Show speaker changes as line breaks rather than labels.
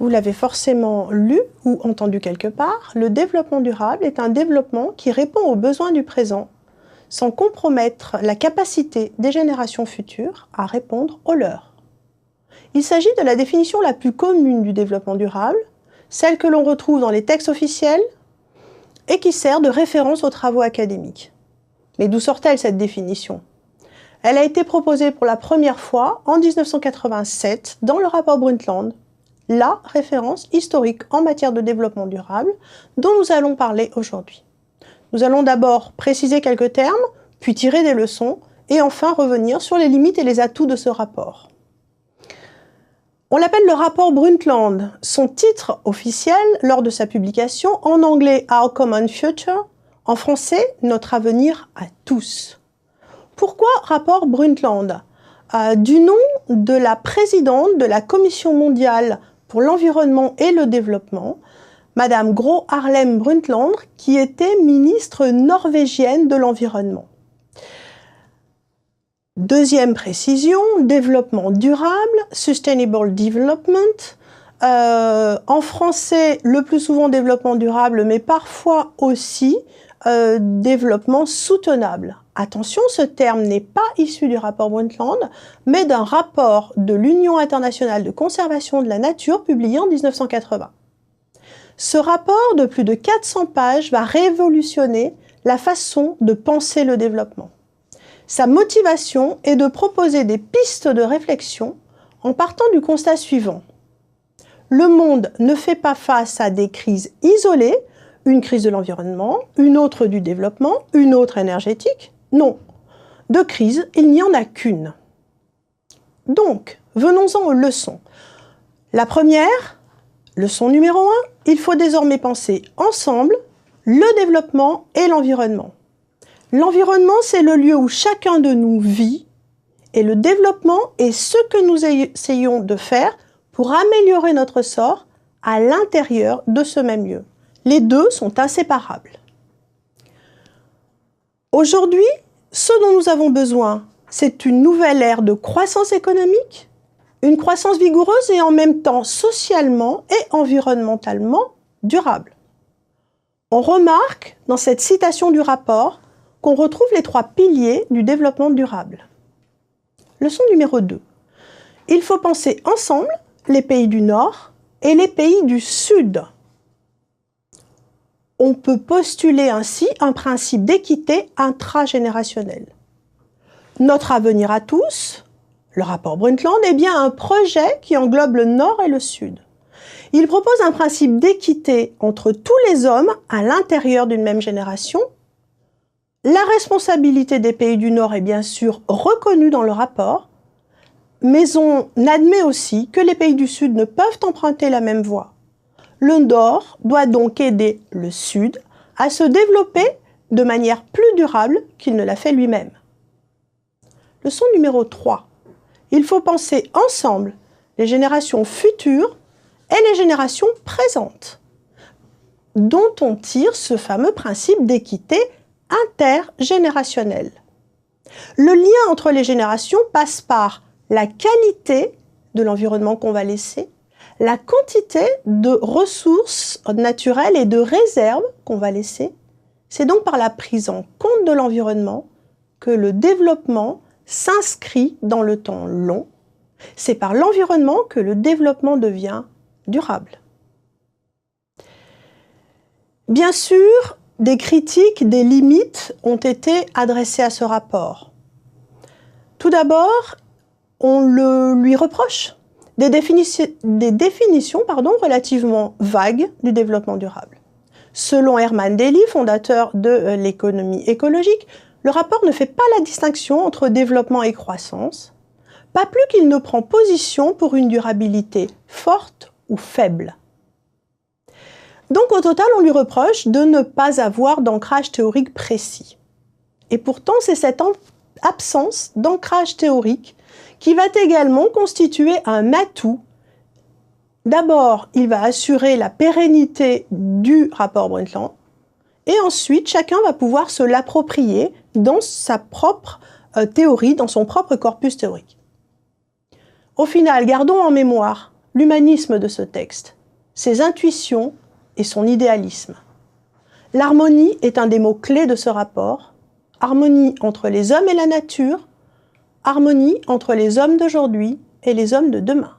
vous l'avez forcément lu ou entendu quelque part, le développement durable est un développement qui répond aux besoins du présent, sans compromettre la capacité des générations futures à répondre aux leurs. Il s'agit de la définition la plus commune du développement durable, celle que l'on retrouve dans les textes officiels et qui sert de référence aux travaux académiques. Mais d'où sort-elle cette définition? Elle a été proposée pour la première fois en 1987 dans le rapport Brundtland, la référence historique en matière de développement durable dont nous allons parler aujourd'hui. Nous allons d'abord préciser quelques termes, puis tirer des leçons, et enfin revenir sur les limites et les atouts de ce rapport. On l'appelle le rapport Brundtland. Son titre officiel, lors de sa publication, en anglais « Our Common Future », en français « Notre avenir à tous ». Pourquoi rapport Brundtland? Du nom de la présidente de la Commission mondiale pour l'environnement et le développement, Madame Gro Harlem Brundtland, qui était ministre norvégienne de l'environnement. Deuxième précision, développement durable, sustainable development. En français, le plus souvent développement durable, mais parfois aussi développement soutenable. Attention, ce terme n'est pas issu du rapport Brundtland, mais d'un rapport de l'Union internationale de conservation de la nature publié en 1980. Ce rapport de plus de 400 pages va révolutionner la façon de penser le développement. Sa motivation est de proposer des pistes de réflexion en partant du constat suivant. Le monde ne fait pas face à des crises isolées, une crise de l'environnement, une autre du développement, une autre énergétique. Non, de crise, il n'y en a qu'une. Donc, venons-en aux leçons. La première, leçon numéro 1, il faut désormais penser ensemble le développement et l'environnement. L'environnement, c'est le lieu où chacun de nous vit et le développement est ce que nous essayons de faire pour améliorer notre sort à l'intérieur de ce même lieu. Les deux sont inséparables. Aujourd'hui, ce dont nous avons besoin, c'est une nouvelle ère de croissance économique, une croissance vigoureuse et en même temps socialement et environnementalement durable. On remarque dans cette citation du rapport qu'on retrouve les 3 piliers du développement durable. Leçon numéro 2. Il faut penser ensemble les pays du Nord et les pays du Sud. On peut postuler ainsi un principe d'équité intragénérationnelle. Notre avenir à tous, le rapport Brundtland, est bien un projet qui englobe le Nord et le Sud. Il propose un principe d'équité entre tous les hommes à l'intérieur d'une même génération. La responsabilité des pays du Nord est bien sûr reconnue dans le rapport, mais on admet aussi que les pays du Sud ne peuvent emprunter la même voie. Le Nord doit donc aider le Sud à se développer de manière plus durable qu'il ne l'a fait lui-même. Leçon numéro 3. Il faut penser ensemble les générations futures et les générations présentes, dont on tire ce fameux principe d'équité intergénérationnelle. Le lien entre les générations passe par la qualité de l'environnement qu'on va laisser, la quantité de ressources naturelles et de réserves qu'on va laisser. C'est donc par la prise en compte de l'environnement que le développement s'inscrit dans le temps long. C'est par l'environnement que le développement devient durable. Bien sûr, des critiques, des limites ont été adressées à ce rapport. Tout d'abord, on lui reproche des définitions relativement vagues du développement durable. Selon Herman Daly, fondateur de l'économie écologique, le rapport ne fait pas la distinction entre développement et croissance, pas plus qu'il ne prend position pour une durabilité forte ou faible. Donc au total, on lui reproche de ne pas avoir d'ancrage théorique précis. Et pourtant, c'est cette absence d'ancrage théorique qui va également constituer un atout. D'abord, il va assurer la pérennité du rapport Brundtland, et ensuite, chacun va pouvoir se l'approprier dans sa propre théorie, dans son propre corpus théorique. Au final, gardons en mémoire l'humanisme de ce texte. ses intuitions et son idéalisme. L'harmonie est un des mots clés de ce rapport. Harmonie entre les hommes et la nature, harmonie entre les hommes d'aujourd'hui et les hommes de demain.